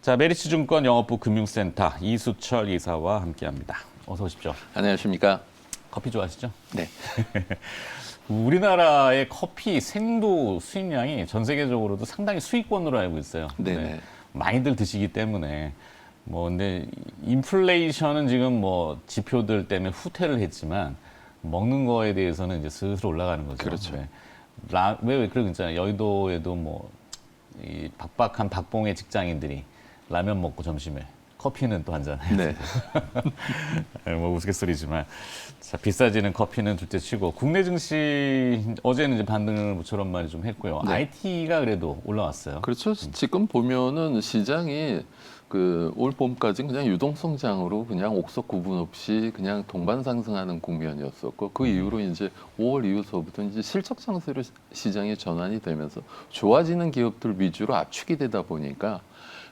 자, 메리츠증권 영업부 금융센터 이수철 이사와 함께합니다. 어서 오십시오. 안녕하십니까? 커피 좋아하시죠? 네. 우리나라의 커피 생도 수입량이 전 세계적으로도 상당히 수익권으로 알고 있어요. 네네. 많이들 드시기 때문에 근데 인플레이션은 지금 지표들 때문에 후퇴를 했지만 먹는 거에 대해서는 이제 슬슬 올라가는 거죠. 그렇죠. 네. 왜 그런 거 있잖아요. 여의도에도 이 박박한 박봉의 직장인들이 라면 먹고 점심에 커피는 또 한 잔 해요. 네. 우스갯소리지만 자, 비싸지는 커피는 둘째 치고 국내 증시 어제는 이제 반등을 모처럼 많이 좀 했고요. 네. IT가 그래도 올라왔어요. 그렇죠. 지금 보면은 시장이 올 봄까지 그냥 유동성장으로 그냥 옥석 구분 없이 그냥 동반 상승하는 국면이었었고 그 이후로 이제 5월 이후서부터 이제 실적 상세로 시장이 전환이 되면서 좋아지는 기업들 위주로 압축이 되다 보니까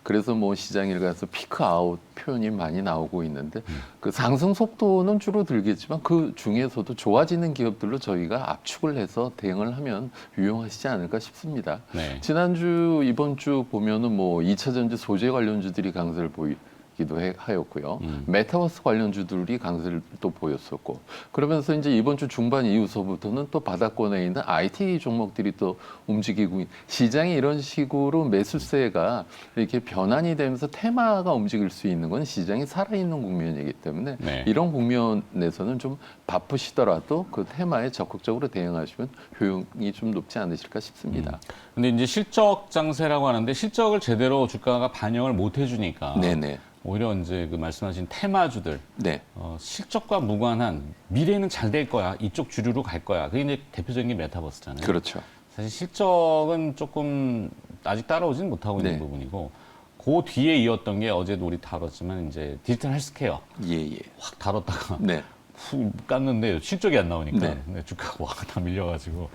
그래서 시장에 가서 피크아웃 표현이 많이 나오고 있는데 그 상승 속도는 줄어들겠지만 그 중에서도 좋아지는 기업들로 저희가 압축을 해서 대응을 하면 유용하시지 않을까 싶습니다. 네. 지난주, 이번 주 보면은 2차 전지 소재 관련주들이 강세를 보이기도 하였고요. 메타버스 관련주들이 강세를 또 보였었고 그러면서 이제 이번 주 중반 이후서부터는 또 바닥권에 있는 IT 종목들이 또 움직이고 시장이 이런 식으로 매수세가 이렇게 변환이 되면서 테마가 움직일 수 있는 건 시장이 살아있는 국면이기 때문에 네. 이런 국면에서는 좀 바쁘시더라도 그 테마에 적극적으로 대응하시면 효용이 좀 높지 않으실까 싶습니다. 근데 이제 실적 장세라고 하는데 실적을 제대로 주가가 반영을 못 해주니까 네네. 오히려 이제 그 말씀하신 테마주들 네. 실적과 무관한 미래는 잘 될 거야 이쪽 주류로 갈 거야 그게 이제 대표적인 게 메타버스잖아요. 그렇죠. 사실 실적은 조금 아직 따라오지는 못하고 있는 네. 부분이고 그 뒤에 이었던 게 어제도 우리 다뤘지만 이제 디지털 헬스케어 예. 확 다뤘다가 네. 후 깠는데 실적이 안 나오니까 네. 주가가 와 다 밀려가지고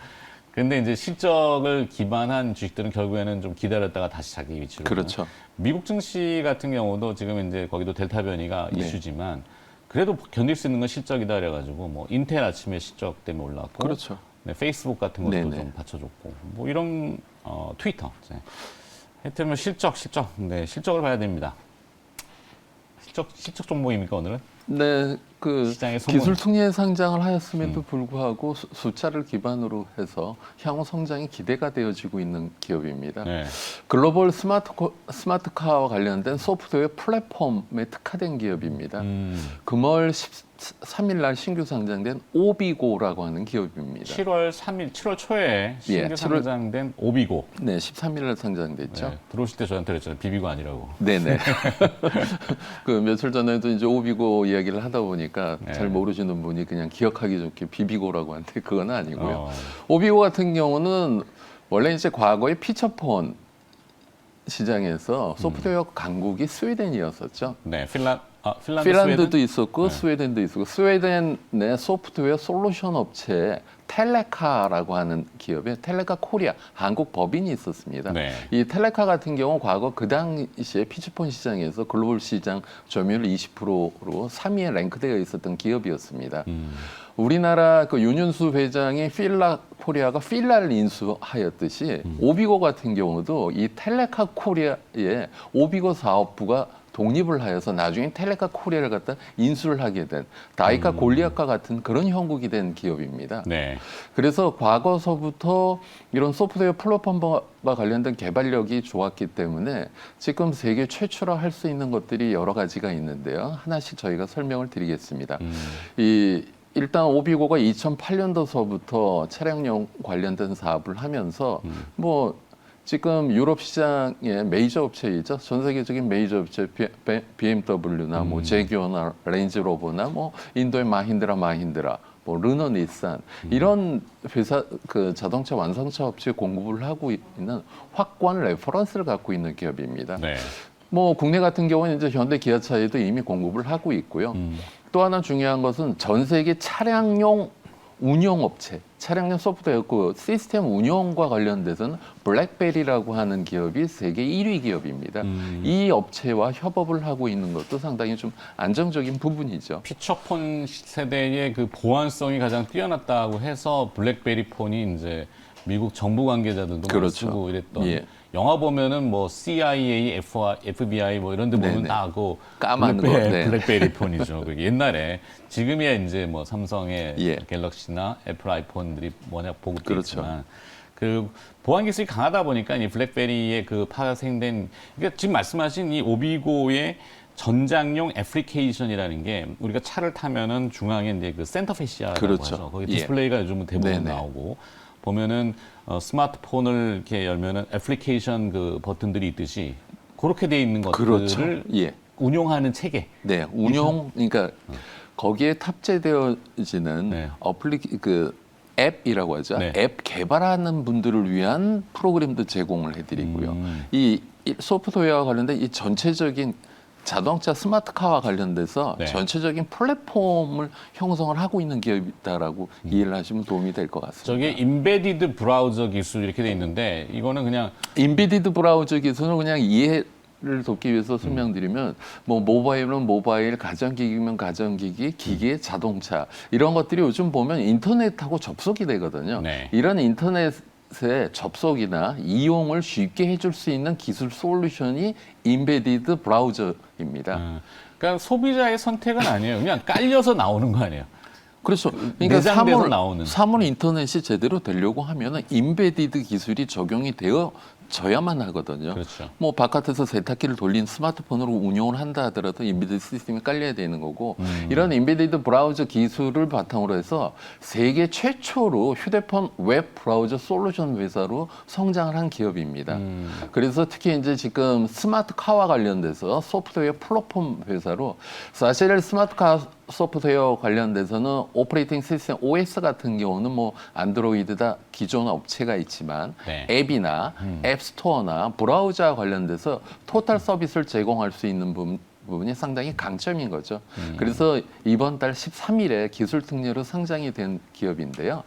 근데 이제 실적을 기반한 주식들은 결국에는 좀 기다렸다가 다시 자기 위치로 그렇죠. 미국 증시 같은 경우도 지금 이제 거기도 델타 변이가 네. 이슈지만 그래도 견딜 수 있는 건 실적이다 그래가지고 인텔 아침에 실적 때문에 올랐고 그렇죠. 네, 페이스북 같은 것도 네네. 좀 받쳐줬고 이런 트위터 하여튼 실적 네 실적을 봐야 됩니다. 실적 종목입니까 오늘은? 네, 시장의 소문. 기술 특례 상장을 하였음에도 불구하고 숫자를 기반으로 해서 향후 성장이 기대가 되어지고 있는 기업입니다. 네. 글로벌 스마트카와 관련된 소프트웨어 플랫폼에 특화된 기업입니다. 금월 13일 날 신규 상장된 오비고라고 하는 기업입니다. 7월 3일, 7월 초에 신규 7월 상장된 오비고. 네, 13일 날 상장됐죠. 네, 들어오실 때 저한테 그랬잖아요. 비비고 아니라고. 네네. 며칠 전에도 이제 오비고 이야기를 하다 보니까 네. 잘 모르시는 분이 그냥 기억하기 좋게 비비고라고 하는데 그건 아니고요. 어. 오비고 같은 경우는 원래 이제 과거에 피처폰 시장에서 소프트웨어 강국이 스웨덴이었었죠. 네, 핀란드, 핀란드도 스웨덴? 있었고 네. 스웨덴도 있었고 스웨덴의 소프트웨어 솔루션 업체 텔레카라고 하는 기업에 텔레카 코리아 한국 법인이 있었습니다. 네. 이 텔레카 같은 경우 과거 그 당시에 피처폰 시장에서 글로벌 시장 점유율 20%로 3위에 랭크되어 있었던 기업이었습니다. 우리나라 그 윤윤수 회장이 필라 코리아가 필라를 인수하였듯이 오비고 같은 경우도 이 텔레카 코리아의 오비고 사업부가 독립을 하여서 나중에 텔레카 코리아를 갖다 인수를 하게 된 다이카 골리앗과 같은 그런 형국이 된 기업입니다. 네. 그래서 과거서부터 이런 소프트웨어 플랫폼과 관련된 개발력이 좋았기 때문에 지금 세계 최초로 할 수 있는 것들이 여러 가지가 있는데요. 하나씩 저희가 설명을 드리겠습니다. 일단 오비고가 2008년도서부터 차량용 관련된 사업을 하면서 지금 유럽 시장의 메이저 업체이죠. 전 세계적인 메이저 업체 BMW나 제규어나 렌즈로버나 인도의 마힌드라, 르노 닛산 이런 회사 그 자동차 완성차 업체에 공급을 하고 있는 확고한 레퍼런스를 갖고 있는 기업입니다. 네. 국내 같은 경우는 이제 현대 기아차에도 이미 공급을 하고 있고요. 또 하나 중요한 것은 전 세계 차량용 운영업체, 차량용 소프트웨어 그 시스템 운영과 관련돼서는 블랙베리라고 하는 기업이 세계 1위 기업입니다. 이 업체와 협업을 하고 있는 것도 상당히 좀 안정적인 부분이죠. 피처폰 세대의 그 보안성이 가장 뛰어났다고 해서 블랙베리 폰이 이제 미국 정부 관계자들도 많이 그렇죠. 쓰고 이랬던 예. 영화 보면은 뭐 CIA, FBI 뭐 이런 데 보면 네네. 다 그 까만 거, 네. 블랙베리 폰이죠. 그게 옛날에 지금이야 이제 뭐 삼성의 예. 갤럭시나 애플 아이폰들이 워낙 보급돼 그렇죠. 있지만 그 보안 기술이 강하다 보니까 이 블랙베리의 그 파생된 그러니까 지금 말씀하신 이 오비고의 전장용 애플리케이션이라는 게 우리가 차를 타면은 중앙에 이제 그 센터 페시아라고 그렇죠. 하죠. 거기 예. 디스플레이가 요즘은 대부분 네네. 나오고 보면은 스마트폰을 이렇게 열면은 애플리케이션 그 버튼들이 있듯이 그렇게 돼 있는 것들을 그렇죠. 예. 운용하는 체계. 네, 그러니까 거기에 탑재되어지는 네. 그 앱이라고 하죠. 네. 앱 개발하는 분들을 위한 프로그램도 제공을 해드리고요. 이 소프트웨어와 관련된 이 전체적인 자동차 스마트카와 관련돼서 네. 전체적인 플랫폼을 형성을 하고 있는 기업이다라고 이해를 하시면 도움이 될 것 같습니다. 저게 인베디드 브라우저 기술 이렇게 돼 있는데 이거는 그냥 인비디드 브라우저 기술은 그냥 이해를 돕기 위해서 설명드리면 뭐 모바일은 모바일, 가전기기면 가전기기, 기계, 자동차 이런 것들이 요즘 보면 인터넷하고 접속이 되거든요. 네. 이런 인터넷의 접속이나 이용을 쉽게 해줄 수 있는 기술 솔루션이 인베디드 브라우저입니다. 그러니까 소비자의 선택은 아니에요. 그냥 깔려서 나오는 거 아니에요. 그렇죠. 그러니까 내장돼서 나오는. 사물 인터넷이 제대로 되려고 하면은 인베디드 기술이 적용이 되어져야만 하거든요. 그렇죠. 뭐 바깥에서 세탁기를 돌린 스마트폰으로 운용을 한다 하더라도 인베디드 시스템이 깔려야 되는 거고 이런 인베디드 브라우저 기술을 바탕으로 해서 세계 최초로 휴대폰 웹 브라우저 솔루션 회사로 성장을 한 기업입니다. 그래서 특히 이제 지금 스마트카와 관련돼서 소프트웨어 플랫폼 회사로 사실 스마트카 소프트웨어 관련돼서는 오퍼레이팅 시스템 OS 같은 경우는 뭐 안드로이드다 기존 업체가 있지만 네. 앱이나 앱 스토어나 브라우저와 관련돼서 토탈 서비스를 제공할 수 있는 부분이 상당히 강점인 거죠. 그래서 이번 달 13일에 기술 특례로 상장이 된 기업인데요.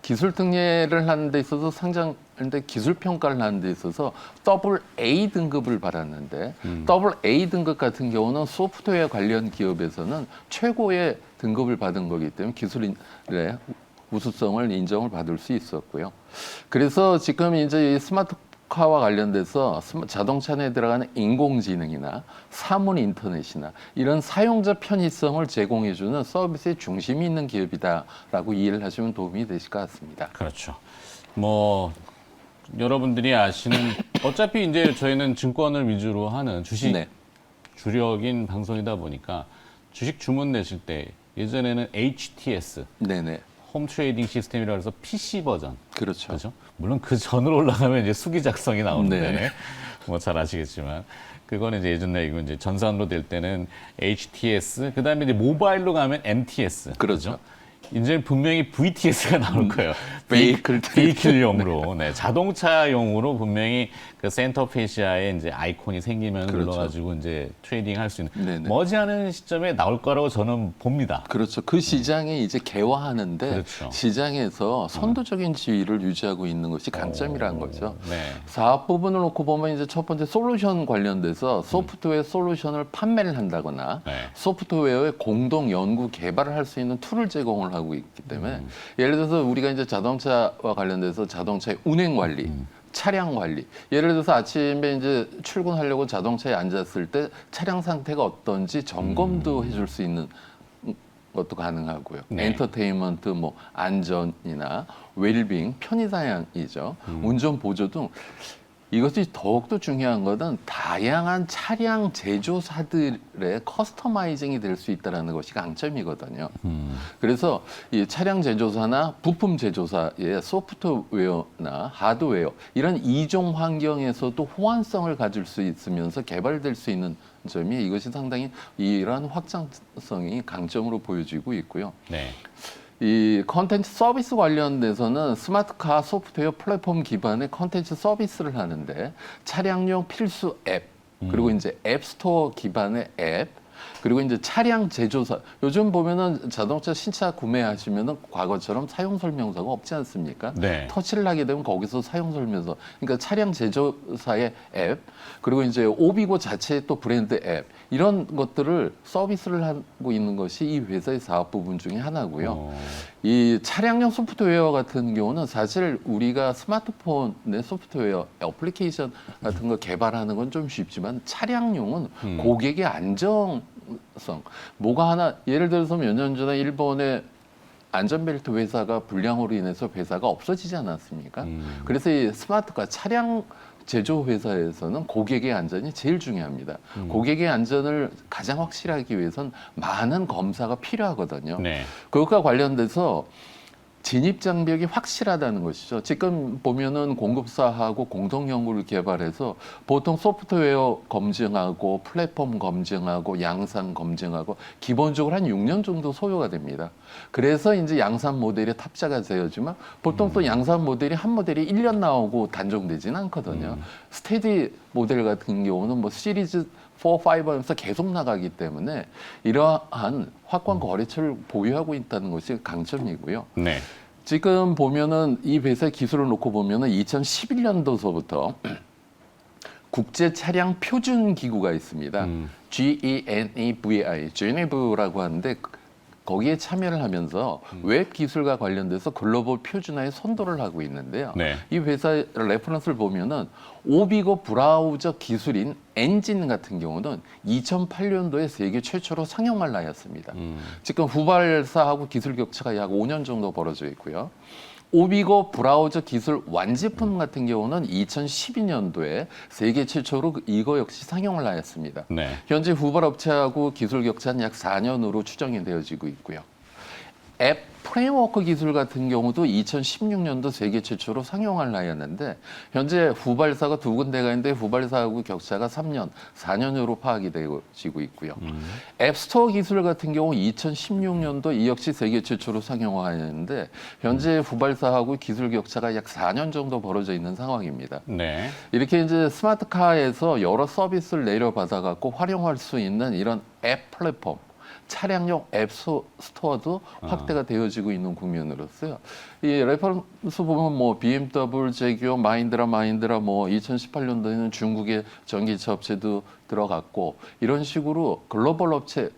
기술 특례를 하는 데 있어서 상장하는데 기술 평가를 하는 데 있어서 더블 A 등급을 받았는데 더블 A 등급 같은 경우는 소프트웨어 관련 기업에서는 최고의 등급을 받은 거기 때문에 기술의 우수성을 인정을 받을 수 있었고요. 그래서 지금 이제 이 스마트카와 관련돼서 자동차 내에 들어가는 인공지능이나 사물 인터넷이나 이런 사용자 편의성을 제공해주는 서비스의 중심이 있는 기업이다라고 이해를 하시면 도움이 되실 것 같습니다. 그렇죠. 뭐 여러분들이 아시는 어차피 이제 저희는 증권을 위주로 하는 주식 네. 주력인 방송이다 보니까 주식 주문 내실 때 예전에는 HTS 네네. 홈 트레이딩 시스템이라고 해서 PC 버전. 그렇죠. 그렇죠? 물론 그 전으로 올라가면 이제 수기 작성이 나오는데 네. 뭐 잘 아시겠지만 그거는 이제 예전에 이거 이제 전산으로 될 때는 HTS 그다음에 이제 모바일로 가면 MTS. 그렇죠. 이제 분명히 VTS가 나올 거예요. 베이클 베이클용으로, 네, 자동차용으로 분명히 그 센터 페시아에 이제 아이콘이 생기면 그렇죠. 눌러가지고 이제 트레이딩 할 수 있는 네네. 머지않은 시점에 나올 거라고 저는 봅니다. 그렇죠. 그 시장이 이제 개화하는데 그렇죠. 시장에서 선도적인 지위를 유지하고 있는 것이 강점이라는 거죠. 네. 사업 부분을 놓고 보면 이제 첫 번째 솔루션 관련돼서 소프트웨어 솔루션을 판매를 한다거나 네. 소프트웨어의 공동 연구 개발을 할 수 있는 툴을 제공을 하고 있기 때문에 예를 들어서 우리가 이제 자동차와 관련돼서 자동차의 운행 관리, 차량 관리. 예를 들어서 아침에 이제 출근하려고 자동차에 앉았을 때 차량 상태가 어떤지 점검도 해줄 수 있는 것도 가능하고요. 네. 엔터테인먼트, 뭐 안전이나 웰빙, 편의사양이죠. 운전 보조 등 이것이 더욱더 중요한 것은 다양한 차량 제조사들의 커스터마이징이 될 수 있다는 것이 강점이거든요. 그래서 이 차량 제조사나 부품 제조사의 소프트웨어나 하드웨어 이런 이종 환경에서도 호환성을 가질 수 있으면서 개발될 수 있는 점이 이것이 상당히 이러한 확장성이 강점으로 보여지고 있고요. 네. 이 컨텐츠 서비스 관련돼서는 스마트카 소프트웨어 플랫폼 기반의 컨텐츠 서비스를 하는데 차량용 필수 앱 그리고 이제 앱스토어 기반의 앱 그리고 이제 차량 제조사 요즘 보면은 자동차 신차 구매하시면은 과거처럼 사용 설명서가 없지 않습니까? 네. 터치를 하게 되면 거기서 사용 설명서, 그러니까 차량 제조사의 앱, 그리고 이제 오비고 자체의 또 브랜드 앱 이런 것들을 서비스를 하고 있는 것이 이 회사의 사업 부분 중에 하나고요. 이 차량용 소프트웨어 같은 경우는 사실 우리가 스마트폰의 소프트웨어, 애플리케이션 같은 거 개발하는 건 좀 쉽지만 차량용은 고객의 안정성, 뭐가 하나 예를 들어서 몇 년 전에 일본의 안전벨트 회사가 불량으로 인해서 회사가 없어지지 않았습니까? 그래서 이 스마트카 차량 제조 회사에서는 고객의 안전이 제일 중요합니다. 고객의 안전을 가장 확실하기 위해선 많은 검사가 필요하거든요. 네. 그것과 관련돼서 진입 장벽이 확실하다는 것이죠. 지금 보면은 공급사하고 공동 연구를 개발해서 보통 소프트웨어 검증하고 플랫폼 검증하고 양산 검증하고 기본적으로 한 6년 정도 소요가 됩니다. 그래서 이제 양산 모델이 탑재가 되어지만 보통 또 양산 모델이 한 모델이 1년 나오고 단종되지는 않거든요. 스테디 모델 같은 경우는 뭐 시리즈 4, 5 하면서 계속 나가기 때문에 이러한 확고한 거래처를 보유하고 있다는 것이 강점이고요. 네. 지금 보면은 이 회사의 기술을 놓고 보면은 2011년도서부터 국제 차량 표준 기구가 있습니다. GENEVI,Geneva라고 하는데 거기에 참여를 하면서 웹 기술과 관련돼서 글로벌 표준화에 선도를 하고 있는데요. 네. 이 회사의 레퍼런스를 보면은 오비고 브라우저 기술인 엔진 같은 경우는 2008년도에 세계 최초로 상용을 하였습니다. 지금 후발사하고 기술 격차가 약 5년 정도 벌어져 있고요. 오비고 브라우저 기술 완제품 같은 경우는 2012년도에 세계 최초로 이거 역시 상용을 하였습니다. 네. 현재 후발 업체하고 기술 격차는 약 4년으로 추정이 되어지고 있고요. 앱 프레임워크 기술 같은 경우도 2016년도 세계 최초로 상용을 하였는데 현재 후발사가 두 군데가 있는데 후발사하고 격차가 3년, 4년으로 파악이 되어지고 있고요. 앱스토어 기술 같은 경우 2016년도 이 역시 세계 최초로 상용화하였는데 현재 후발사하고 기술 격차가 약 4년 정도 벌어져 있는 상황입니다. 네. 이렇게 이제 스마트카에서 여러 서비스를 내려받아 갖고 활용할 수 있는 이런 앱 플랫폼, 차량용 앱 스토어도 확대가 되어지고 있는 국면으로서요. 이 레퍼런스 보면 뭐 BMW, 제규어, 마힌드라 뭐 2018년도에는 중국의 전기차 업체도 들어갔고 이런 식으로 글로벌 업체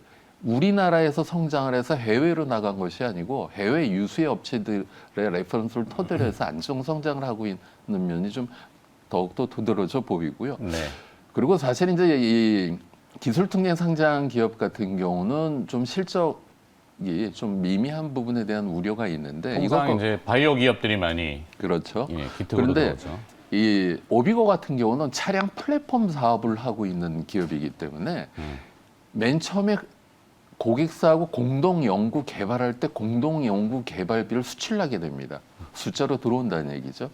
우리나라에서 성장을 해서 해외로 나간 것이 아니고 해외 유수의 업체들의 레퍼런스를 토대로 해서 안정 성장을 하고 있는 면이 좀 더욱더 두드러져 보이고요. 네. 그리고 사실 이제 이 기술 특례 상장 기업 같은 경우는 좀 실적이 좀 미미한 부분에 대한 우려가 있는데 통상 이제 바이오 기업들이 많이 그렇죠. 예, 기특으로 그런데 들어오죠. 이 오비고 같은 경우는 차량 플랫폼 사업을 하고 있는 기업이기 때문에 맨 처음에 고객사하고 공동 연구 개발할 때 공동 연구 개발비를 수출하게 됩니다. 숫자로 들어온다는 얘기죠.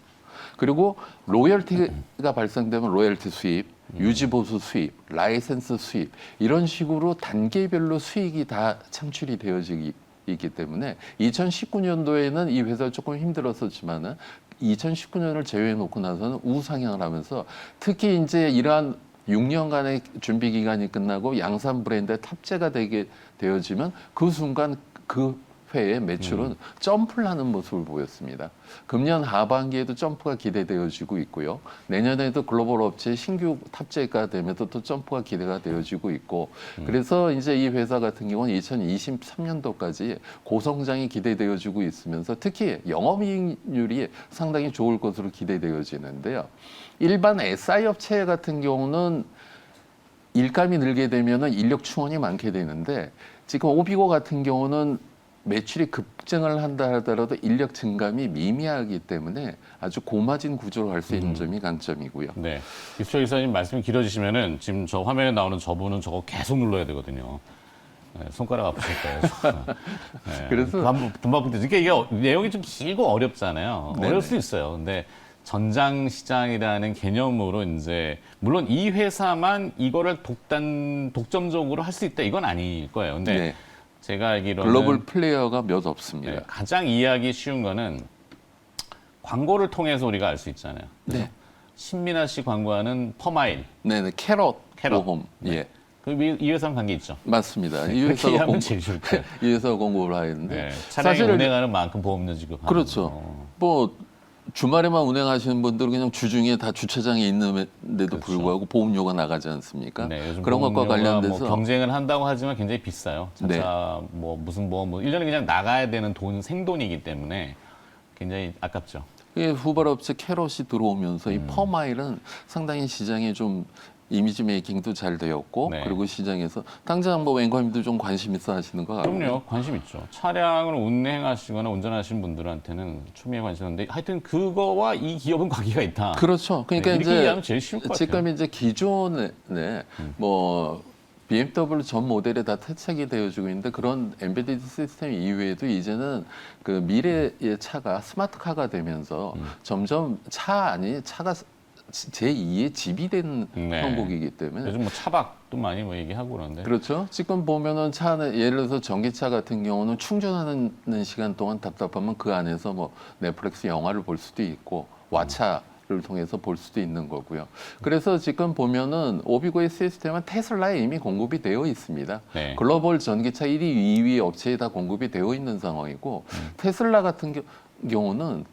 그리고 로열티가 발생되면 로열티 수입, 유지보수 수입, 라이센스 수입 이런 식으로 단계별로 수익이 다 창출이 되어지기 있기 때문에 2019년도에는 이 회사가 조금 힘들었었지만은 2019년을 제외해 놓고 나서는 우상향을 하면서 특히 이제 이러한 6년간의 준비 기간이 끝나고 양산 브랜드에 탑재가 되게 되어지면 그 순간 그 회의 매출은 점프를 하는 모습을 보였습니다. 금년 하반기에도 점프가 기대되어지고 있고요. 내년에도 글로벌 업체 신규 탑재가 되면서 또 점프가 기대가 되어지고 있고 그래서 이제 이 회사 같은 경우는 2023년도까지 고성장이 기대되어지고 있으면서 특히 영업이익률이 상당히 좋을 것으로 기대되어지는데요. 일반 SI 업체 같은 경우는 일감이 늘게 되면은 인력 충원이 많게 되는데 지금 오비고 같은 경우는 매출이 급증을 한다 하더라도 인력 증감이 미미하기 때문에 아주 고마진 구조로 갈 수 있는 점이 강점이고요. 네. 기수철 이사님 말씀이 길어지시면은 지금 저 화면에 나오는 저분은 저거 계속 눌러야 되거든요. 네, 손가락 아프실 거예요. 네, 그래서 분바풍 이게 내용이 좀 길고 어렵잖아요. 네네. 어려울 수 있어요. 근데 전장 시장이라는 개념으로 이제 물론 이 회사만 이거를 독점적으로 할 수 있다 이건 아닐 거예요. 근데 네. 제가 알기로는 글로벌 플레이어가 몇 없습니다. 네, 가장 이해하기 쉬운 거는 광고를 통해서 우리가 알 수 있잖아요. 네. 신민아 씨 광고하는 퍼마일. 네네 캐럿 캐럿. 보험. 네. 예. 이 회사랑 관계 있죠. 맞습니다. 이 그렇게 회사가 하면 제일 좋을 거예요. 이 회사가 공급을 하였는데 네, 차량이 사실은 운행하는 만큼 보험료 지급하는 그렇죠. 거. 뭐 주말에만 운행하시는 분들은 그냥 주중에 다 주차장에 있는데도 그렇죠. 불구하고 보험료가 나가지 않습니까? 네, 요즘 그런 것과 보험료가 관련돼서 뭐 경쟁을 한다고 하지만 굉장히 비싸요. 자차 뭐 무슨 보험 뭐 1년에 그냥 나가야 되는 돈 생돈이기 때문에 굉장히 아깝죠. 이 후발업체 캐럿이 들어오면서 이 퍼마일은 상당히 시장에 좀 이미지 메이킹도 잘 되었고 네. 그리고 시장에서 당장 뭐 앵커님도 좀 관심 있어 하시는 거 같고요. 그럼요. 관심 있죠. 차량을 운행하시거나 운전하시는 분들한테는 초미의 관심인데 하여튼 그거와 이 기업은 관계가 있다. 그렇죠. 그러니까 네, 이렇게 이제 이해하면 제일 쉬울 것 같아요. 지금 이제 기존에 뭐 BMW 전 모델에 다 태착이 되어지고 있는데 그런 엔베디드 시스템 이외에도 이제는 그 미래의 차가 스마트카가 되면서 점점 차 안이 차가 제2의 집이 된 네. 형국이기 때문에 요즘 뭐 차박도 많이 뭐 얘기하고 그러는데. 그렇죠. 지금 보면은 차 안에 예를 들어서 전기차 같은 경우는 충전하는 시간 동안 답답하면 그 안에서 뭐 넷플릭스 영화를 볼 수도 있고 왓챠를 통해서 볼 수도 있는 거고요. 그래서 지금 보면은 오비고의 시스템은 테슬라에 이미 공급이 되어 있습니다. 네. 글로벌 전기차 1위, 2위 업체에 다 공급이 되어 있는 상황이고 테슬라 같은 경우는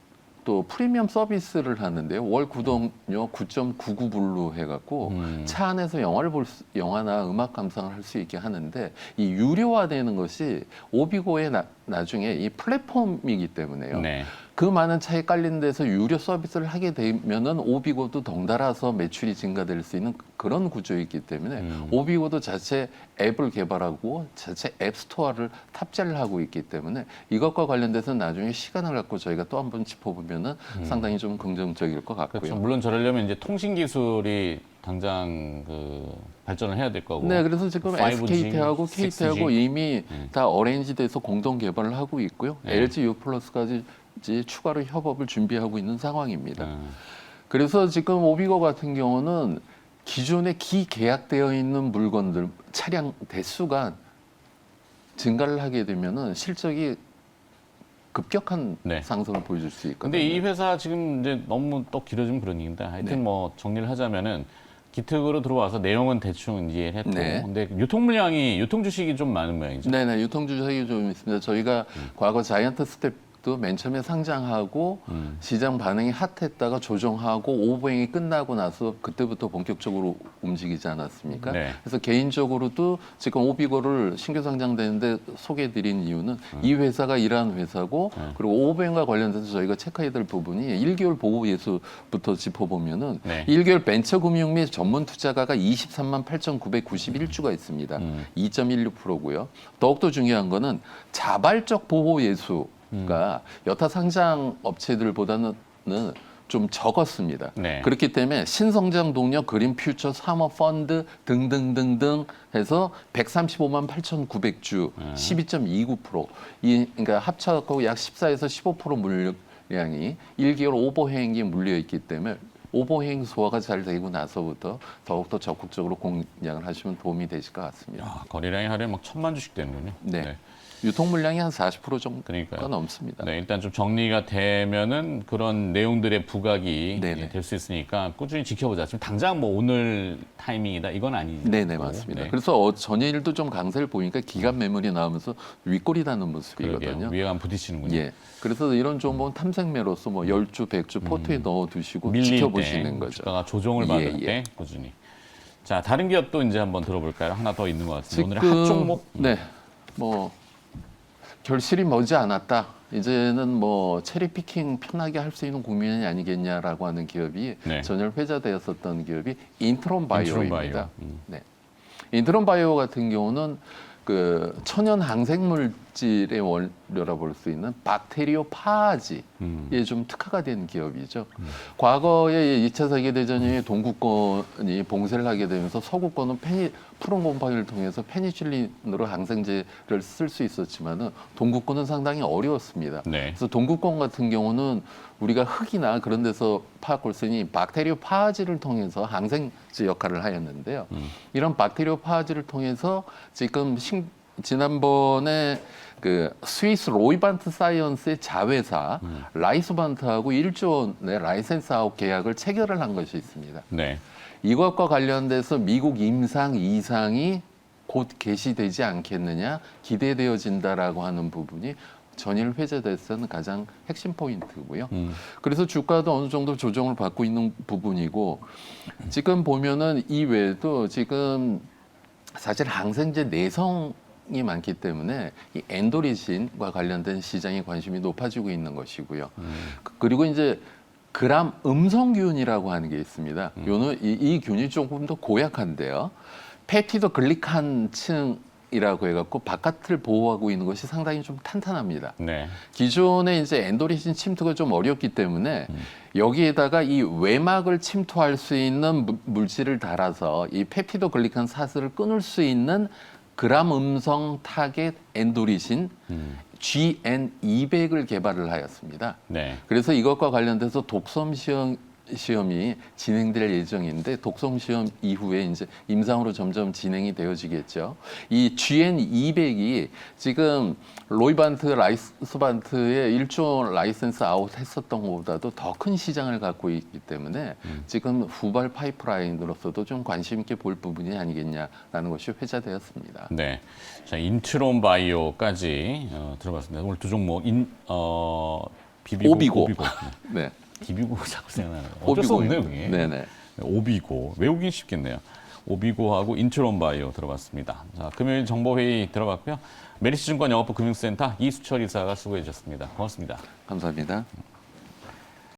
또 프리미엄 서비스를 하는데요. 월 구독료 9.99불로 해갖고 차 안에서 영화나 음악 감상을 할 수 있게 하는데 이 유료화되는 것이 오비고의 나중에 이 플랫폼이기 때문에요. 네. 그 많은 차에 깔린 데서 유료 서비스를 하게 되면은 오비고도 덩달아서 매출이 증가될 수 있는 그런 구조이기 때문에 오비고도 자체 앱을 개발하고 자체 앱 스토어를 탑재를 하고 있기 때문에 이것과 관련돼서 나중에 시간을 갖고 저희가 또 한번 짚어보면은 상당히 좀 긍정적일 것 같고요. 그렇죠. 물론 저러려면 이제 통신 기술이 당장 그 발전을 해야 될 거고. 네, 그래서 지금 5G, SKT하고 KT하고 6G. 이미 다 어레인지돼서 공동 개발을 하고 있고요. 네. LG U+까지 추가로 협업을 준비하고 있는 상황입니다. 음. 그래서 지금 오비고 같은 경우는 기존에 기계약되어 있는 물건들 차량 대수가 증가를 하게 되면은 실적이 급격한 네. 상승을 보여줄 수 있거든요. 근데 이 회사 지금 이제 너무 또 길어지면 그런 얘기인데 하여튼 네. 뭐 정리를 하자면은 기특으로 들어와서 내용은 대충 이해를 했고 네. 근데 유통 물량이 유통 주식이 좀 많은 모양이죠. 네네 유통주식이 좀 있습니다. 저희가 과거 자이언트 스텝도 맨 처음에 상장하고 시장 반응이 핫했다가 조정하고 오버행이 끝나고 나서 그때부터 본격적으로 움직이지 않았습니까? 네. 그래서 개인적으로도 지금 오비고를 신규 상장되는데 소개해드린 이유는 이 회사가 이러한 회사고 그리고 오버행과 관련돼서 저희가 체크해야 될 부분이 1개월 보호 예수부터 짚어보면은 네. 1개월 벤처금융 및 전문 투자가가 23만 8,991주가 있습니다. 2.16%고요. 더욱더 중요한 거는 자발적 보호 예수가 여타 상장 업체들보다는 좀 적었습니다. 네. 그렇기 때문에 신성장 동력, 그린 퓨처, 사모 펀드 등등등등 해서 135만 8,900주, 12.29%. 그러니까 합쳐갖고 약 14에서 15% 물량이 1개월 오버행이 물려 있기 때문에 오버행 소화가 잘 되고 나서부터 더욱더 적극적으로 공략을 하시면 도움이 되실 것 같습니다. 야, 거래량이 하루에 막 1,000만 주씩 되는군요. 네. 유통 물량이 한 40% 정도가 그러니까요. 넘습니다. 네, 일단 좀 정리가 되면은 그런 내용들의 부각이 네네. 될 수 있으니까 꾸준히 지켜보자. 지금 당장 뭐 오늘 타이밍이다 이건 아니죠. 네네 맞습니다. 네. 그래서 전일도 좀 강세를 보니까 기간 매물이 나오면서 윗골이 닿는 모습이거든요. 그러게요. 위에만 부딪히는군요. 예. 그래서 이런 종목은 탐색매로서 뭐 10주, 100주 포트에 넣어두시고 밀릴 지켜보시는 때, 거죠. 주가가 조정을 예, 받을 예. 때 꾸준히. 자, 다른 기업도 이제 한번 들어볼까요? 하나 더 있는 것 같습니다. 오늘의 지금, 핫 종목. 네. 뭐 결실이 머지 않았다. 이제는 뭐 체리 피킹 편하게 할 수 있는 국면이 아니겠냐라고 하는 기업이 네. 전혀 회자되었었던 기업이 인트론 바이오입니다. 인트론 바이오. 네. 인트론 바이오 같은 경우는 그 천연 항생 물질의 원료라 볼 수 있는 박테리오 파아지에 좀 특화가 된 기업이죠. 과거에 2차 세계대전 이후에 동구권이 봉쇄를 하게 되면서 서구권은 푸른 곰팡이를 통해서 페니실린으로 항생제를 쓸 수 있었지만은 동구권은 상당히 어려웠습니다. 네. 그래서 동구권 같은 경우는 우리가 흙이나 그런 데서 파악골선이 박테리오 파아지를 통해서 항생제 역할을 하였는데요. 이런 박테리오 파아지를 통해서 지금 지난번에 그 스위스 로이반트 사이언스의 자회사 라이소반트하고 1조 원의 라이센스 아웃 계약을 체결을 한 것이 있습니다. 네. 이것과 관련돼서 미국 임상 2상이 곧 개시되지 않겠느냐 기대되어진다라고 하는 부분이 전일 회자됐던 가장 핵심 포인트고요. 그래서 주가도 어느 정도 조정을 받고 있는 부분이고 지금 보면은 이 외에도 지금 사실 항생제 내성이 많기 때문에 이 엔도리신과 관련된 시장의 관심이 높아지고 있는 것이고요. 그리고 이제 그람 음성균이라고 하는 게 있습니다. 요는 이 균이 조금 더 고약한데요. 펩티도 글리칸층이라고 해갖고 바깥을 보호하고 있는 것이 상당히 좀 탄탄합니다. 네. 기존에 이제 엔도리신 침투가 좀 어렵기 때문에 여기에다가 이 외막을 침투할 수 있는 물질을 달아서 이 펩티도 글리칸 사슬을 끊을 수 있는 그람 음성 타겟 엔도리신 GN200을 개발을 하였습니다. 네. 그래서 이것과 관련돼서 독성 시험이 진행될 예정인데 독성 시험 이후에 이제 임상으로 점점 진행이 되어지겠죠. 이 GN200이 지금 로이반트 라이스반트의 1조 라이센스 아웃 했었던 것보다도 더 큰 시장을 갖고 있기 때문에 지금 후발 파이프라인으로서도 좀 관심 있게 볼 부분이 아니겠냐라는 것이 회자되었습니다. 네. 자, 인트론 바이오까지 들어봤습니다. 오늘 두 종목 비비고, 오비고. 네. 비비고 자꾸 생각나요. 어쩔 수 없네요, 그게. 네네. 오비고 외우긴 쉽겠네요. 오비고하고 인트론 바이오 들어봤습니다. 자, 금요일 정보회의 들어봤고요. 메리츠증권 영업부 금융센터 이수철 이사가 수고해 주셨습니다. 고맙습니다. 감사합니다.